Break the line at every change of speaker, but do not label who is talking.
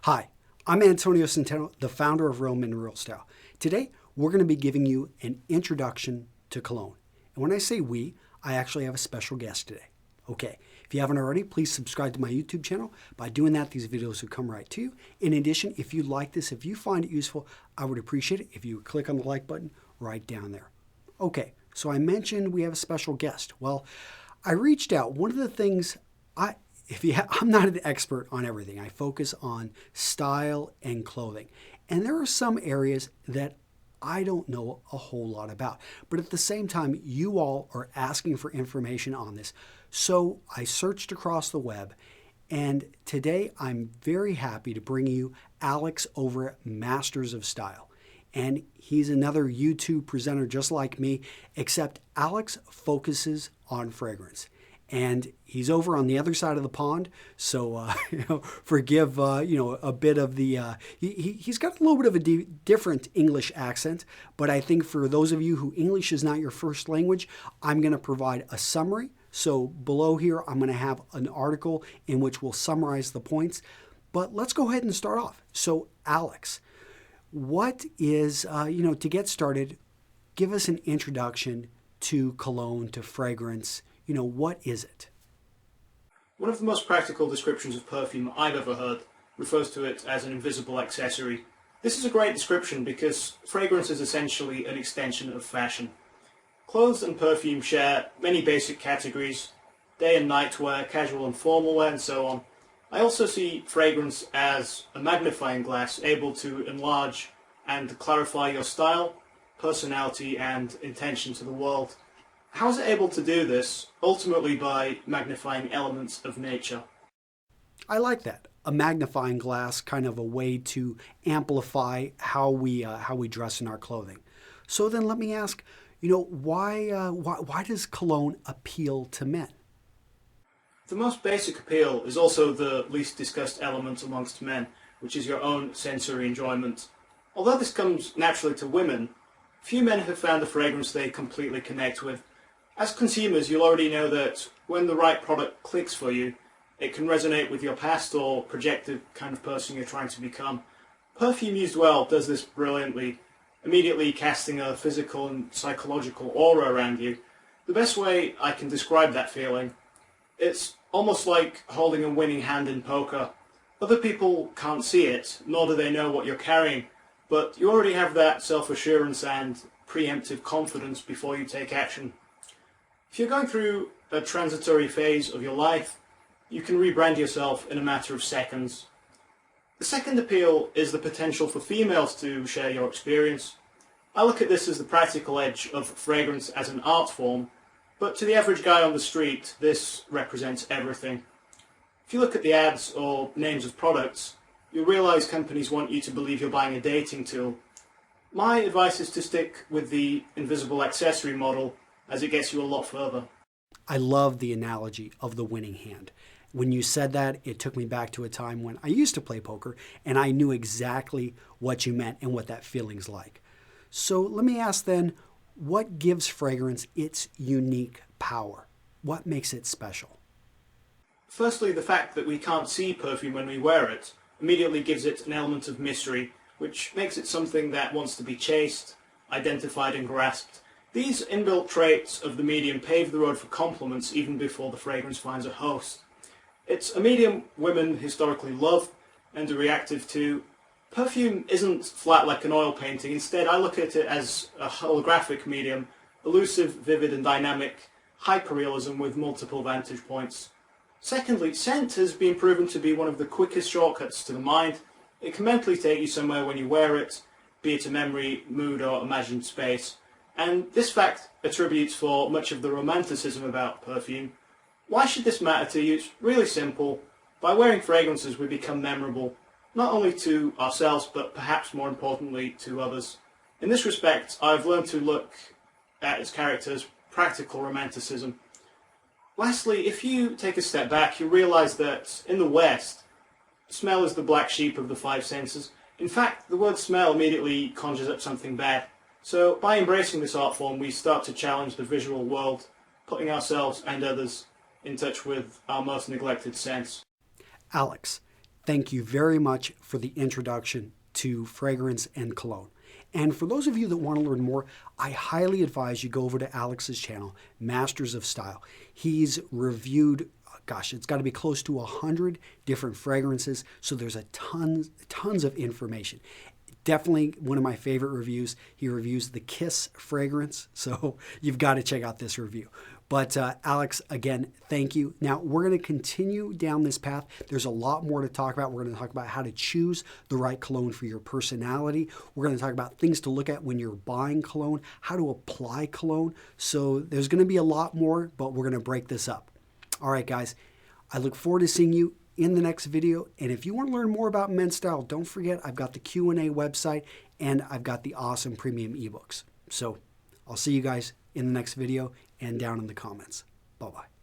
Hi, I'm Antonio Centeno, the founder of Real Men Real Style. Today, we're going to be giving you an introduction to Cologne. And when I say we, I actually have a special guest today. Okay, if you haven't already, please subscribe to my YouTube channel. By doing that, these videos will come right to you. In addition, if you like this, if you find it useful, I would appreciate it if you would click on the like button right down there. Okay, so I mentioned we have a special guest. Well, I reached out. One of the things I'm not an expert on everything. I focus on style and clothing. And there are some areas that I don't know a whole lot about. But at the same time, you all are asking for information on this. So I searched across the web, and today I'm very happy to bring you Alex over at Masters of Style. And he's another YouTube presenter just like me, except Alex focuses on fragrance. And he's over on the other side of the pond, so forgive a bit of the. He's got a little bit of a different English accent, but I think for those of you who English is not your first language, I'm going to provide a summary. So below here, I'm going to have an article in which we'll summarize the points. But let's go ahead and start off. So Alex, what is to get started? Give us an introduction to cologne, to fragrance. What is it?
One of the most practical descriptions of perfume I've ever heard refers to it as an invisible accessory. This is a great description because fragrance is essentially an extension of fashion. Clothes and perfume share many basic categories: day and night wear, casual and formal wear, and so on. I also see fragrance as a magnifying glass able to enlarge and clarify your style, personality, and intention to the world. How is it able to do this? Ultimately by magnifying elements of nature.
I like that. A magnifying glass, kind of a way to amplify how we dress in our clothing. So then let me ask, why does cologne appeal to men?
The most basic appeal is also the least discussed element amongst men, which is your own sensory enjoyment. Although this comes naturally to women, few men have found a fragrance they completely connect with. As consumers, you'll already know that when the right product clicks for you, it can resonate with your past or project the kind of person you're trying to become. Perfume used well does this brilliantly, immediately casting a physical and psychological aura around you. The best way I can describe that feeling, it's almost like holding a winning hand in poker. Other people can't see it, nor do they know what you're carrying, but you already have that self-assurance and preemptive confidence before you take action. If you're going through a transitory phase of your life, you can rebrand yourself in a matter of seconds. The second appeal is the potential for females to share your experience. I look at this as the practical edge of fragrance as an art form, but to the average guy on the street, this represents everything. If you look at the ads or names of products, you'll realize companies want you to believe you're buying a dating tool. My advice is to stick with the invisible accessory model, as it gets you a lot further.
I love the analogy of the winning hand. When you said that, it took me back to a time when I used to play poker, and I knew exactly what you meant and what that feeling's like. So let me ask then, what gives fragrance its unique power? What makes it special?
Firstly, the fact that we can't see perfume when we wear it immediately gives it an element of mystery, which makes it something that wants to be chased, identified, and grasped. These inbuilt traits of the medium pave the road for compliments even before the fragrance finds a host. It's a medium women historically love and are reactive to. Perfume isn't flat like an oil painting. Instead, I look at it as a holographic medium, elusive, vivid, and dynamic, hyperrealism with multiple vantage points. Secondly, scent has been proven to be one of the quickest shortcuts to the mind. It can mentally take you somewhere when you wear it, be it a memory, mood, or imagined space. And this fact attributes for much of the romanticism about perfume. Why should this matter to you? It's really simple. By wearing fragrances, we become memorable, not only to ourselves, but perhaps more importantly to others. In this respect, I've learned to look at its character as practical romanticism. Lastly, if you take a step back, you realize that in the West, smell is the black sheep of the five senses. In fact, the word smell immediately conjures up something bad. So by embracing this art form, we start to challenge the visual world, putting ourselves and others in touch with our most neglected sense.
Alex, thank you very much for the introduction to fragrance and cologne. And for those of you that want to learn more, I highly advise you go over to Alex's channel, Masters of Style. He's reviewed, gosh, it's got to be close to 100 different fragrances, so there's a tons of information. Definitely one of my favorite reviews. He reviews the Kiss fragrance, so you've got to check out this review. But Alex, again, thank you. Now, we're going to continue down this path. There's a lot more to talk about. We're going to talk about how to choose the right cologne for your personality. We're going to talk about things to look at when you're buying cologne, how to apply cologne. So there's going to be a lot more, but we're going to break this up. All right, guys, I look forward to seeing you in the next video. And if you want to learn more about men's style, don't forget I've got the Q&A website and I've got the awesome premium ebooks. So I'll see you guys in the next video and down in the comments. Bye-bye.